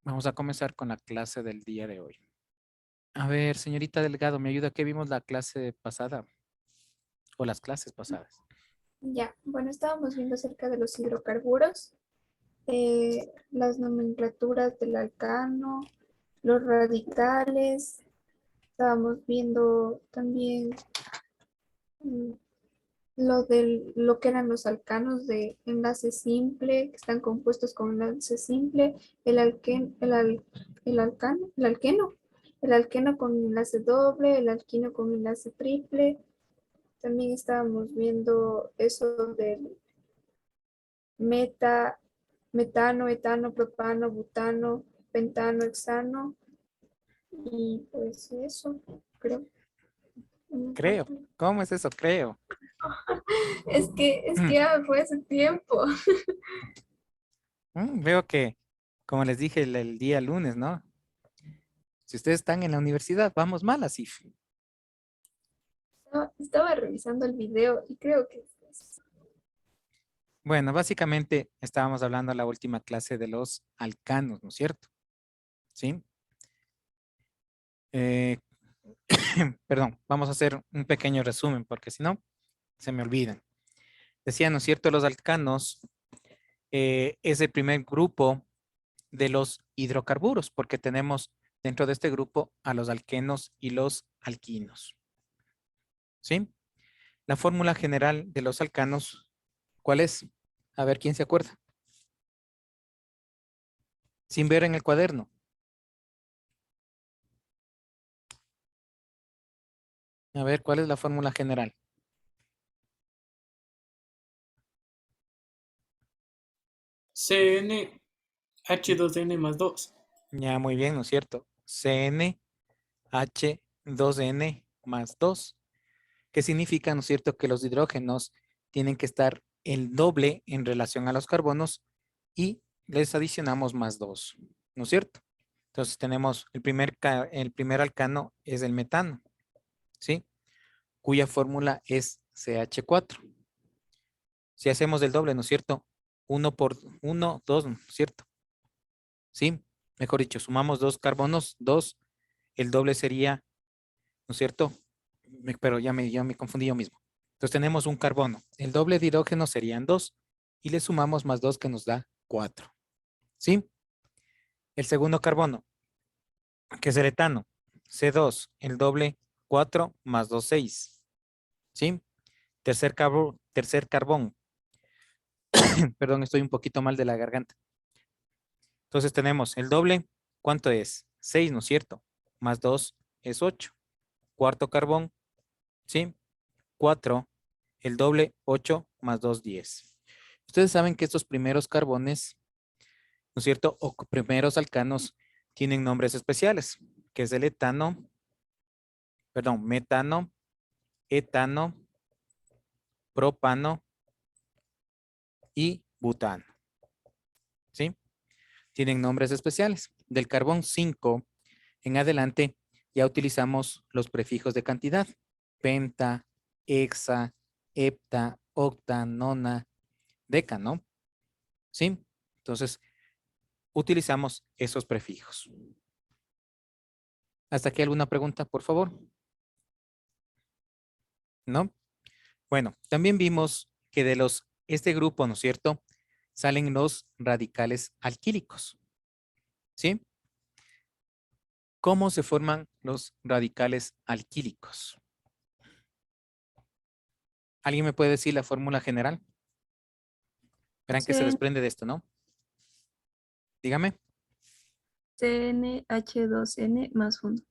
Vamos a comenzar con la clase del día de hoy. A ver, señorita Delgado, ¿me ayuda? ¿Qué vimos la clase pasada o las clases pasadas? Ya, bueno, estábamos viendo acerca de los hidrocarburos, las nomenclaturas del alcano, los radicales, estábamos viendo también mm, lo que eran los alcanos de enlace simple, que están compuestos con enlace simple, el alqueno con enlace doble, el alquino con enlace triple. También estábamos viendo eso del meta, metano, etano, propano, butano, pentano, hexano y pues eso, creo. No me Creo. falta. ¿Cómo es eso? Creo. Es que ya fue hace tiempo. Veo que, como les dije el día lunes, ¿no? Si ustedes están en la universidad, vamos mal así. Estaba revisando el video y creo que es Bueno, básicamente estábamos hablando la última clase de los alcanos, ¿no es cierto? ¿Sí? Eh, perdón, vamos a hacer un pequeño resumen porque si no, se me olvidan. Decía, ¿no es cierto? Los alcanos es el primer grupo de los hidrocarburos, porque tenemos dentro de este grupo a los alquenos y los alquinos. ¿Sí? La fórmula general de los alcanos, ¿cuál es? A ver quién se acuerda. Sin ver en el cuaderno. A ver, ¿cuál es la fórmula general? CnH2n+2. Ya, muy bien, ¿no es cierto? CnH2n más 2. ¿Qué significa, no es cierto, que los hidrógenos tienen que estar el doble en relación a los carbonos y les adicionamos más 2, ¿no es cierto? Entonces tenemos el primer alcano es el metano, ¿sí? Cuya fórmula es CH4. Si hacemos el doble, ¿no es cierto? 1 por 1, 2, ¿no es cierto? ¿Sí? Mejor dicho, sumamos dos carbonos, 2, el doble sería, ¿no es cierto? Pero ya me confundí yo mismo. Entonces tenemos un carbono. El doble de hidrógeno serían 2 y le sumamos más 2 que nos da 4. ¿Sí? El segundo carbono, que es el etano. C2, el doble, 4 más 2, 6. ¿Sí? Tercer carbón. Perdón, estoy un poquito mal de la garganta. Entonces tenemos el doble, ¿cuánto es? 6, ¿no es cierto? Más 2 es 8. Cuarto carbón, ¿sí? 4, el doble, 8 más 2, 10. Ustedes saben que estos primeros carbones, ¿no es cierto? O primeros alcanos tienen nombres especiales, que es el etano, perdón, metano, etano, propano y butano, ¿sí? Tienen nombres especiales. Del carbón 5 en adelante ya utilizamos los prefijos de cantidad. Penta, hexa, hepta, octa, nona, deca, ¿no? ¿Sí? Entonces, utilizamos esos prefijos. ¿Hasta aquí alguna pregunta, por favor? ¿No? Bueno, también vimos que de este grupo, ¿no es cierto? Salen los radicales alquílicos, ¿sí? ¿Cómo se forman los radicales alquílicos? ¿Alguien me puede decir la fórmula general? Verán que se CN, desprende de esto, ¿no? Dígame. CnH2n+1.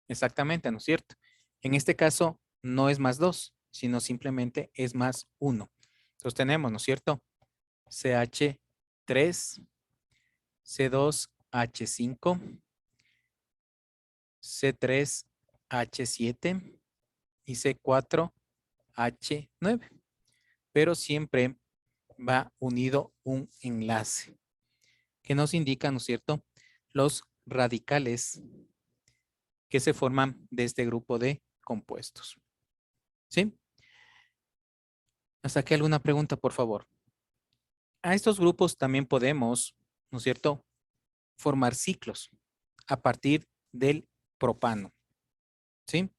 Exactamente, ¿no es cierto? En este caso, no es más 2, sino simplemente es más 1. Entonces tenemos, ¿no es cierto? CH3, C2H5, C3H7 y C4H9. Pero siempre va unido un enlace que nos indica, ¿no es cierto?, los radicales que se forman de este grupo de compuestos. ¿Sí? ¿Hasta aquí alguna pregunta, por favor? A estos grupos también podemos, ¿no es cierto?, formar ciclos a partir del propano, ¿sí?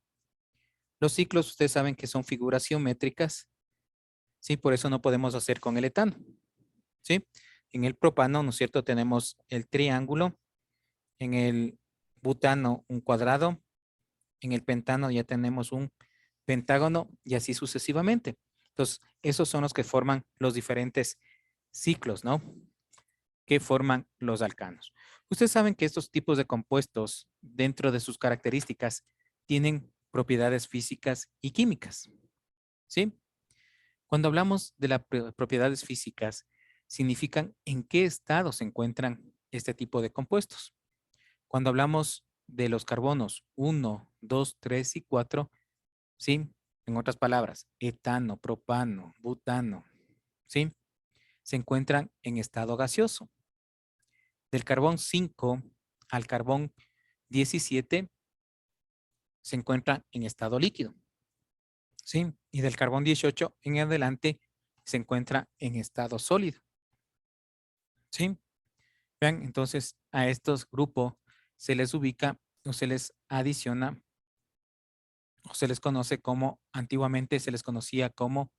Los ciclos, ustedes saben que son figuras geométricas, ¿sí? Por eso no podemos hacer con el etano, ¿sí? En el propano, ¿no es cierto?, tenemos el triángulo, en el butano un cuadrado, en el pentano ya tenemos un pentágono y así sucesivamente. Entonces, esos son los que forman los diferentes ciclos, ¿no? Que forman los alcanos. Ustedes saben que estos tipos de compuestos, dentro de sus características, tienen propiedades físicas y químicas, ¿sí? Cuando hablamos de las propiedades físicas, significan en qué estado se encuentran este tipo de compuestos. Cuando hablamos de los carbonos 1, 2, 3 y 4, ¿sí? En otras palabras, etano, propano, butano, ¿sí? Se encuentran en estado gaseoso. Del carbón 5 al carbón 17 se encuentra en estado líquido, ¿sí? Y del carbón 18 en adelante se encuentra en estado sólido, ¿sí? Vean, entonces a estos grupos se les ubica o se les adiciona o se les conoce como, antiguamente se les conocía como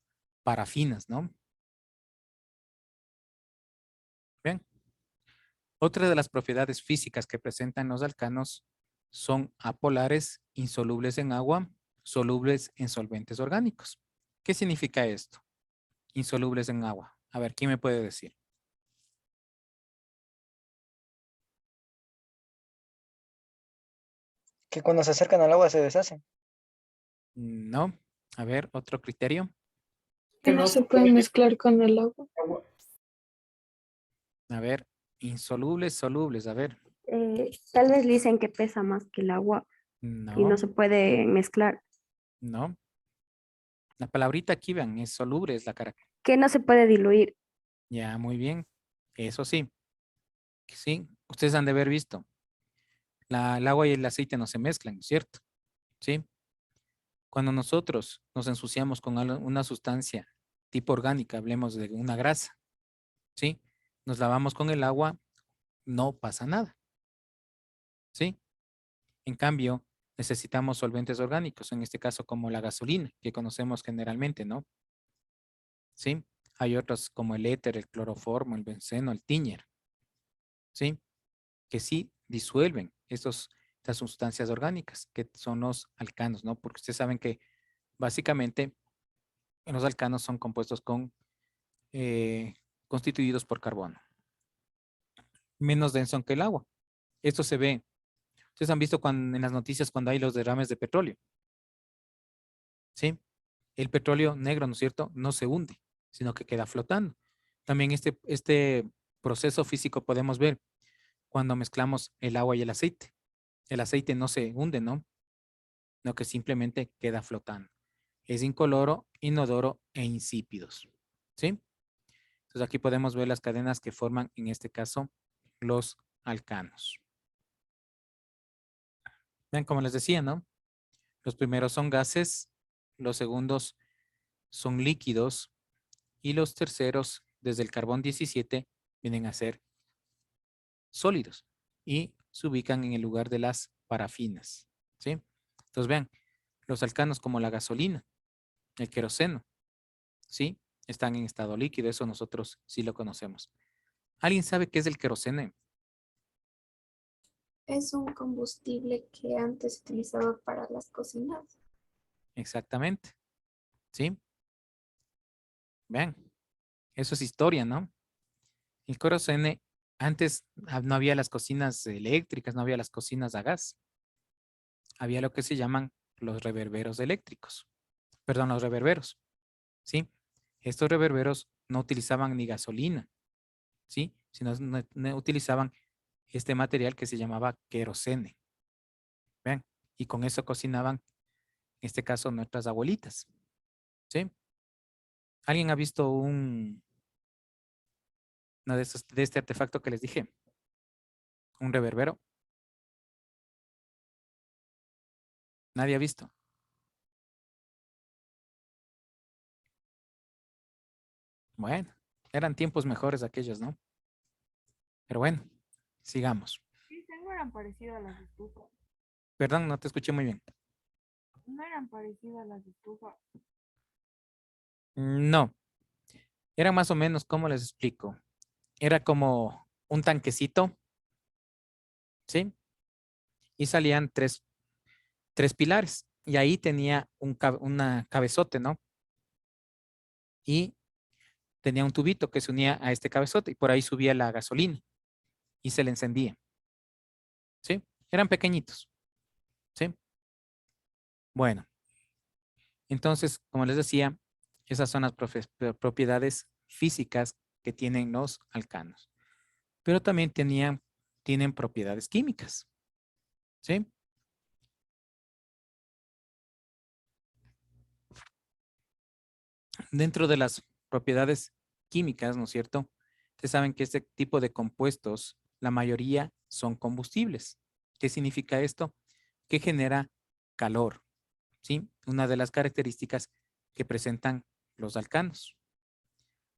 parafinas, ¿no? Bien. Otra de las propiedades físicas que presentan los alcanos son apolares, insolubles en agua, solubles en solventes orgánicos. ¿Qué significa esto? Insolubles en agua. A ver, ¿quién me puede decir? Que cuando se acercan al agua se deshacen. No. A ver, otro criterio. Que no se pueden mezclar con el agua. A ver, insolubles, solubles. A ver, Tal vez dicen que pesa más que el agua y no no, se puede mezclar. no. La palabrita aquí, vean, es soluble, es la cara. Que no se puede diluir. Ya, muy bien. Eso sí. Sí, ustedes han de haber visto. El agua y el aceite no se mezclan, ¿cierto? Sí. Cuando nosotros nos ensuciamos con una sustancia tipo orgánica, hablemos de una grasa, ¿sí? Nos lavamos con el agua, no pasa nada, ¿sí? En cambio, necesitamos solventes orgánicos, en este caso como la gasolina, que conocemos generalmente, ¿no? ¿Sí? Hay otros como el éter, el cloroformo, el benceno, el tiñer, ¿sí? Que sí disuelven estas sustancias orgánicas, que son los alcanos, ¿no? Porque ustedes saben que básicamente los alcanos son compuestos eh, constituidos por carbono, menos denso que el agua. Esto se ve. Ustedes han visto en las noticias cuando hay los derrames de petróleo, ¿sí? El petróleo negro, ¿no es cierto? No se hunde, sino que queda flotando. También este proceso físico podemos ver cuando mezclamos el agua y el aceite. El aceite no se hunde, ¿no? Sino que simplemente queda flotando. Es incoloro, inodoro e insípidos, ¿sí? Entonces aquí podemos ver las cadenas que forman, en este caso, los alcanos. Ven, como les decía, ¿no? Los primeros son gases, los segundos son líquidos y los terceros, desde el carbón 17, vienen a ser sólidos y se ubican en el lugar de las parafinas, ¿sí? Entonces vean, los alcanos como la gasolina, el queroseno, ¿sí? Están en estado líquido, eso nosotros sí lo conocemos. ¿Alguien sabe qué es el queroseno? Es un combustible que antes se utilizaba para las cocinas. Exactamente, ¿sí? Vean, eso es historia, ¿no? El queroseno, antes no había las cocinas eléctricas, no había las cocinas a gas. Había lo que se llaman los reverberos eléctricos. Perdón, los reverberos, ¿sí? Estos reverberos no utilizaban ni gasolina, ¿sí? Sino no utilizaban este material que se llamaba queroseno. Vean, y con eso cocinaban, en este caso, nuestras abuelitas, ¿sí? ¿Alguien ha visto de este artefacto que les dije? Un reverbero. Nadie ha visto. Bueno, Eran tiempos mejores aquellos, ¿no? Pero bueno, sigamos. Sí, no eran parecidas a las estufas. Perdón, no te escuché muy bien. No eran parecidas a las estufas. No, era más o menos, ¿cómo les explico? Era como un tanquecito, ¿sí? Y salían tres pilares. Y ahí tenía una cabezote, ¿no? Y tenía un tubito que se unía a este cabezote y por ahí subía la gasolina y se le encendía, ¿sí? Eran pequeñitos, ¿sí? Bueno, entonces, como les decía, esas son las propiedades físicas que tienen los alcanos. Pero también tienen propiedades químicas, ¿sí? Dentro de las propiedades químicas, ¿no es cierto? Ustedes saben que este tipo de compuestos, la mayoría son combustibles. ¿Qué significa esto? Que genera calor, ¿sí? Una de las características que presentan los alcanos.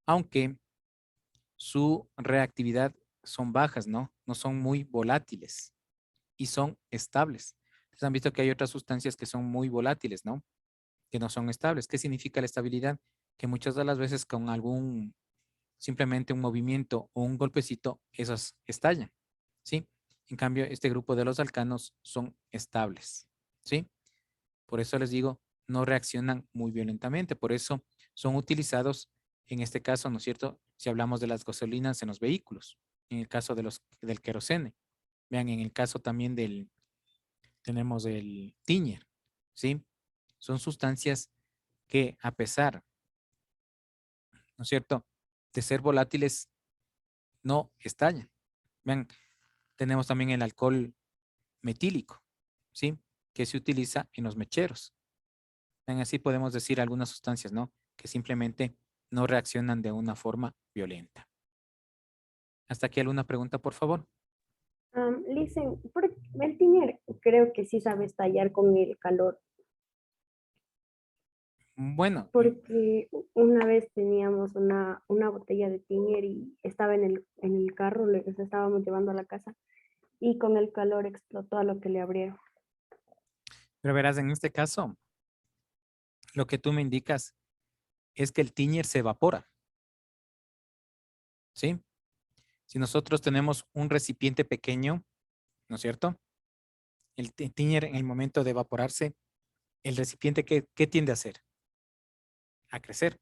Aunque su reactividad son bajas, ¿no? No son muy volátiles y son estables. Ustedes han visto que hay otras sustancias que son muy volátiles, ¿no? Que no son estables. ¿Qué significa la estabilidad? Que muchas de las veces con simplemente un movimiento o un golpecito, esas estallan, ¿sí? En cambio, este grupo de los alcanos son estables, ¿sí? Por eso les digo, no reaccionan muy violentamente, por eso son utilizados en este caso, ¿no es cierto? Si hablamos de las gasolinas en los vehículos, en el caso del querosene, vean, en el caso también tenemos el tiñer, ¿sí? Son sustancias que a pesar, ¿no es cierto?, de ser volátiles, no estallan. Vean, tenemos también el alcohol metílico, ¿sí? Que se utiliza en los mecheros. Vean, así podemos decir algunas sustancias, ¿no? Que simplemente no reaccionan de una forma violenta. Hasta aquí alguna pregunta, por favor. Listen, el Tiñer creo que sí sabe estallar con el calor, Bueno, porque una vez teníamos una botella de Tiñer y estaba en el carro, le estábamos llevando a la casa y con el calor explotó a lo que le abrieron. pero verás, en este caso, lo que tú me indicas es que el tiñer se evapora, ¿sí? Si nosotros tenemos un recipiente pequeño, ¿no es cierto? El tiñer en el momento de evaporarse, el recipiente, ¿qué tiende a hacer? A crecer,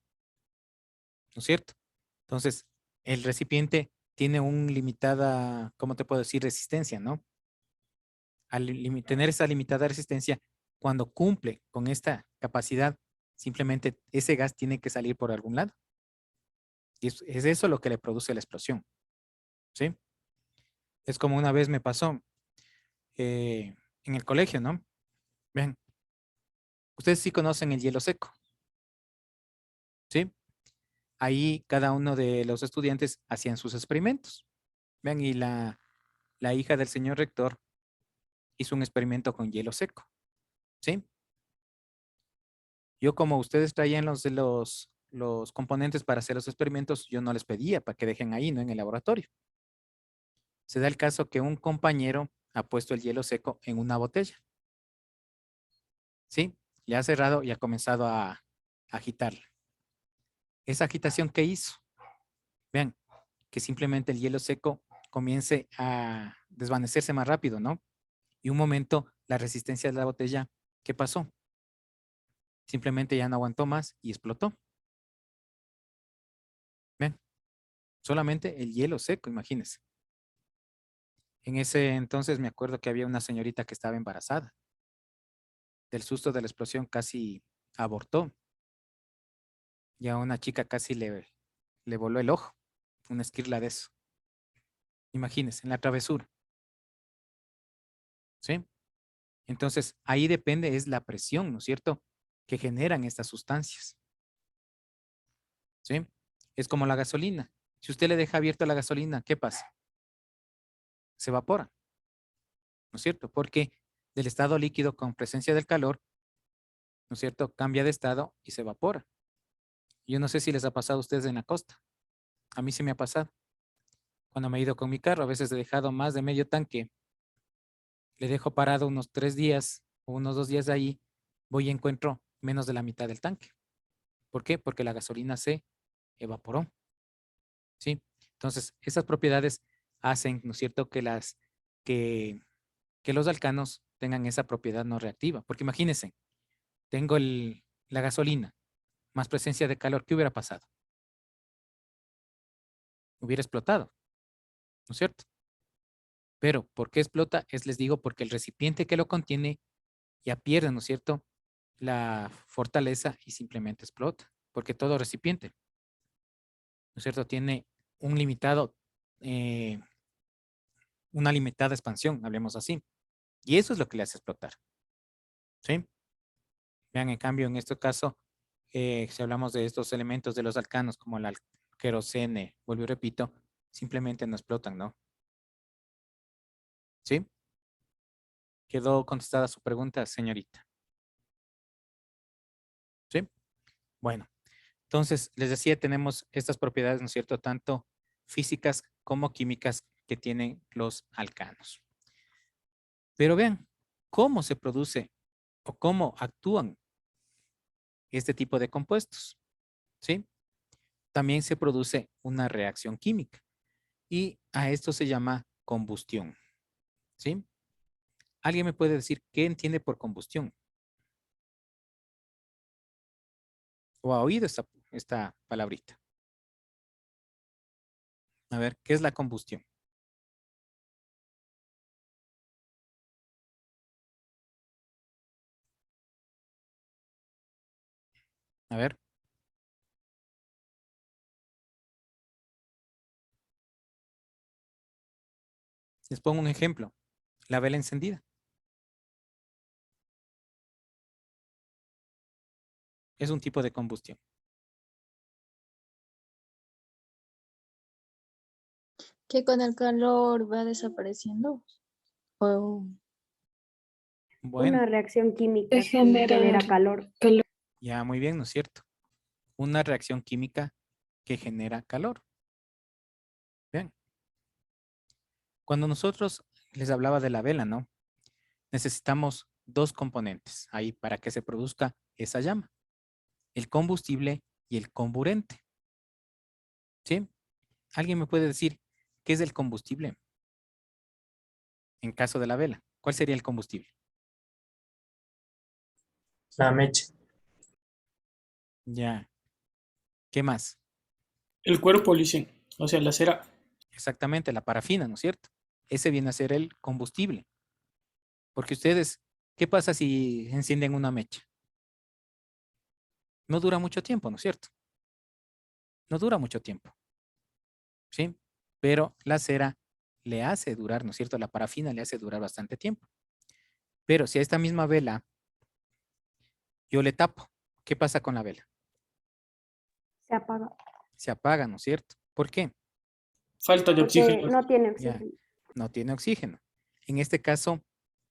¿no es cierto? Entonces, el recipiente tiene un limitada, ¿cómo te puedo decir? Resistencia, ¿no? Al tener esa limitada resistencia, cuando cumple con esta capacidad, simplemente ese gas tiene que salir por algún lado. Y es eso lo que le produce la explosión, ¿sí? Es como una vez me pasó en el colegio, ¿no? Ven, ustedes sí conocen el hielo seco, ¿sí? Ahí cada uno de los estudiantes hacían sus experimentos. Vean, y la hija del señor rector hizo un experimento con hielo seco, ¿sí? Yo como ustedes traían los componentes para hacer los experimentos, yo no les pedía para que dejen ahí, ¿no? En el laboratorio. Se da el caso que un compañero ha puesto el hielo seco en una botella, ¿sí? Le ha cerrado y ha comenzado a agitarla. Esa agitación que hizo, vean, que simplemente el hielo seco comience a desvanecerse más rápido, ¿no? Y un momento la resistencia de la botella, ¿qué pasó? Simplemente ya no aguantó más y explotó. Ven, solamente el hielo seco, imagínense. En ese entonces me acuerdo que había una señorita que estaba embarazada. Del susto de la explosión casi abortó. Y a una chica casi le voló el ojo. Una esquirla de eso. Imagínense, en la travesura. ¿Sí? Entonces, ahí depende, es la presión, ¿no es cierto?, que generan estas sustancias. ¿Sí? Es como la gasolina. Si usted le deja abierta la gasolina, ¿qué pasa? Se evapora, ¿no es cierto? Porque del estado líquido con presencia del calor, ¿no es cierto?, cambia de estado y se evapora. Yo no sé si les ha pasado a ustedes en la costa. A mí se me ha pasado. Cuando me he ido con mi carro, a veces he dejado más de medio tanque. Le dejo parado unos 3 días o unos 2 días ahí. Voy y encuentro menos de la mitad del tanque. ¿Por qué? Porque la gasolina se evaporó. ¿Sí? Entonces, esas propiedades hacen, ¿no es cierto?, que, que los alcanos tengan esa propiedad no reactiva. Porque imagínense, tengo la gasolina más presencia de calor. ¿Qué hubiera pasado? Hubiera explotado, ¿no es cierto? Pero, ¿por qué explota? Les digo, porque el recipiente que lo contiene ya pierde, ¿no es cierto?, la fortaleza y simplemente explota. Porque todo recipiente, ¿no es cierto?, tiene un limitado, una limitada expansión, hablemos así. Y eso es lo que le hace explotar. ¿Sí? Vean, en cambio, en este caso, si hablamos de estos elementos de los alcanos, como el querosene, vuelvo y repito, simplemente no explotan, ¿no? ¿Sí? ¿Quedó contestada su pregunta, señorita? ¿Sí? Bueno, entonces, les decía, tenemos estas propiedades, ¿no es cierto?, tanto físicas como químicas que tienen los alcanos. Pero vean, ¿cómo se produce o cómo actúan este tipo de compuestos? ¿Sí? También se produce una reacción química y a esto se llama combustión. ¿Sí? ¿Alguien me puede decir qué entiende por combustión? ¿O ha oído esta palabrita? A ver, ¿qué es la combustión? A ver. Les pongo un ejemplo. La vela encendida. Es un tipo de combustión. Que con el calor va desapareciendo. O Bueno, Una reacción química Es que genera calor. ya muy bien, ¿no es cierto? Una reacción química que genera calor. Bien. Cuando nosotros les hablaba de la vela, ¿no? Necesitamos dos componentes ahí para que se produzca esa llama. El combustible y el comburente. ¿Sí? ¿Alguien me puede decir qué es el combustible en caso de la vela? ¿Cuál sería el combustible? La mecha. Ya. ¿Qué más? El cuerpo lisen, o sea, la cera. Exactamente, la parafina, ¿no es cierto? Ese viene a ser el combustible. Porque ustedes, ¿qué pasa si encienden una mecha? No dura mucho tiempo, ¿no es cierto? No dura mucho tiempo, ¿sí? Pero la cera le hace durar, ¿no es cierto? La parafina le hace durar bastante tiempo. Pero si a esta misma vela yo le tapo, ¿qué pasa con la vela? Se apaga Se apaga, ¿no es cierto? ¿Por qué? Falta de porque oxígeno. no tiene Ya, oxígeno. no tiene oxígeno. En este caso,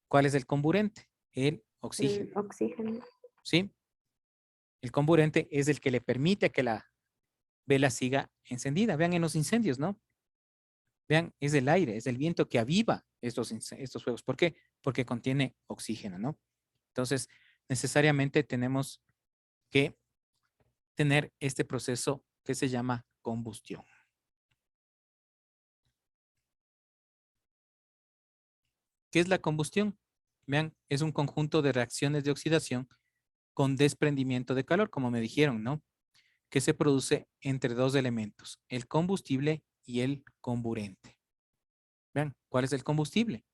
¿cuál es el comburente? El oxígeno, El oxígeno. ¿sí? El comburente es el que le permite que la vela siga encendida. Vean en los incendios, ¿no? Vean, es el aire, es el viento que aviva estos fuegos. ¿Por qué? Porque contiene oxígeno, ¿no? Entonces, necesariamente tenemos que tener este proceso que se llama combustión. ¿Qué es la combustión? Vean, es un conjunto de reacciones de oxidación con desprendimiento de calor, como me dijeron, ¿no? Que se produce entre dos elementos, el combustible y el comburente. Vean, ¿cuál es el combustible?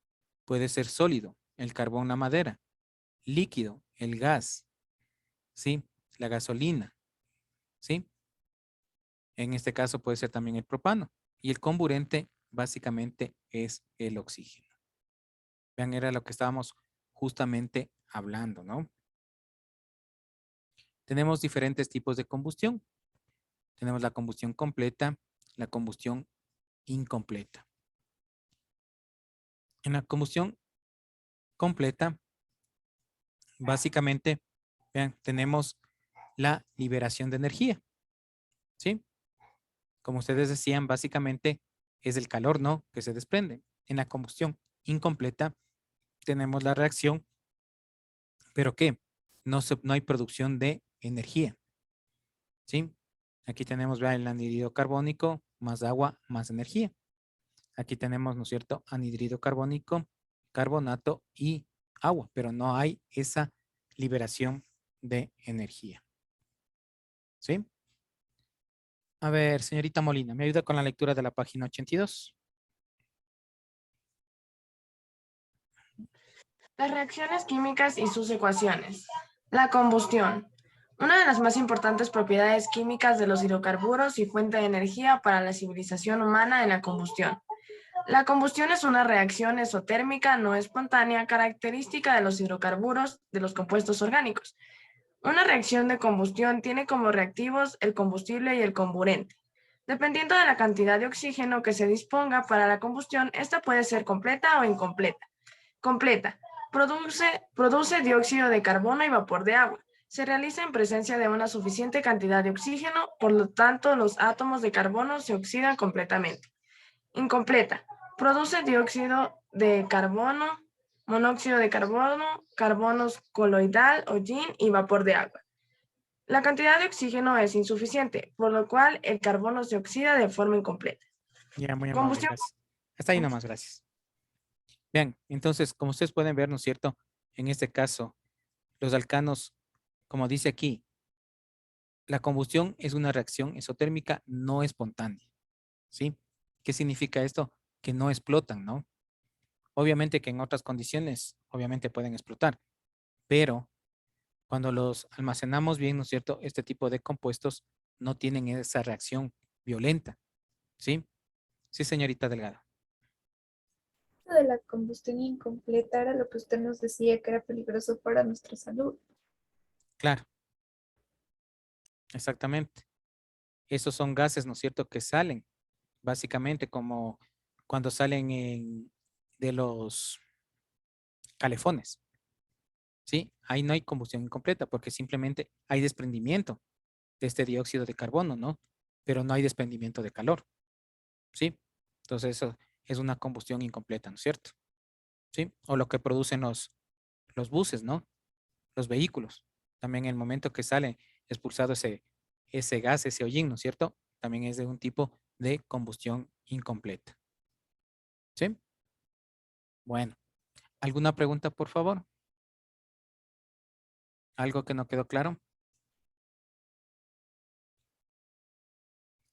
Puede ser sólido, el carbón, la madera, líquido, el gas, ¿sí? La gasolina, ¿sí? En este caso puede ser también el propano. Y el comburente básicamente es el oxígeno. Vean, era lo que estábamos justamente hablando, ¿no? Tenemos diferentes tipos de combustión. Tenemos la combustión completa, la combustión incompleta. En la combustión completa, básicamente, vean, tenemos la liberación de energía, ¿sí? Como ustedes decían, básicamente es el calor, ¿no? Que se desprende. En la combustión incompleta tenemos la reacción, pero ¿qué? No hay producción de energía, ¿sí? Aquí tenemos, vean, el anhídrido carbónico más agua más energía. Aquí tenemos, ¿no es cierto?, anhídrido carbónico, carbonato y agua, pero no hay esa liberación de energía. ¿Sí? A ver, señorita Molina, ¿me ayuda con la lectura de la página 82? Las reacciones químicas y sus ecuaciones. La combustión. Una de las más importantes propiedades químicas de los hidrocarburos y fuente de energía para la civilización humana en la combustión. La combustión es una reacción exotérmica no espontánea característica de los hidrocarburos de los compuestos orgánicos. Una reacción de combustión tiene como reactivos el combustible y el comburente. Dependiendo de la cantidad de oxígeno que se disponga para la combustión, esta puede ser completa o incompleta. Completa. Produce dióxido de carbono y vapor de agua. Se realiza en presencia de una suficiente cantidad de oxígeno, por lo tanto los átomos de carbono se oxidan completamente. Incompleta. Produce dióxido de carbono, monóxido de carbono, carbonos coloidal, hollín y vapor de agua. La cantidad de oxígeno es insuficiente, por lo cual el carbono se oxida de forma incompleta. Ya, muy amable, Combustión. gracias. Hasta ahí nomás, gracias. Bien, entonces, como ustedes pueden ver, ¿no es cierto? En este caso, los alcanos, como dice aquí, la combustión es una reacción exotérmica no espontánea, ¿sí? ¿Qué significa esto? Que no explotan, ¿no? Obviamente que en otras condiciones, obviamente pueden explotar, pero cuando los almacenamos bien, ¿no es cierto? Este tipo de compuestos no tienen esa reacción violenta, ¿sí? Sí, señorita Delgado. De la combustión incompleta era lo que usted nos decía que era peligroso para nuestra salud. Claro, exactamente. Esos son gases, ¿no es cierto?, que salen, básicamente como cuando de los calefones, ¿sí? Ahí no hay combustión incompleta porque simplemente hay desprendimiento de este dióxido de carbono, ¿no? Pero no hay desprendimiento de calor, ¿sí? Entonces eso es una combustión incompleta, ¿no es cierto? ¿Sí? O lo que producen los buses, ¿no? Los vehículos. También en el momento que sale expulsado ese gas, ese hollín, ¿no es cierto? También es de un tipo de combustión incompleta. ¿Sí? Bueno, ¿alguna pregunta, por favor? ¿Algo que no quedó claro?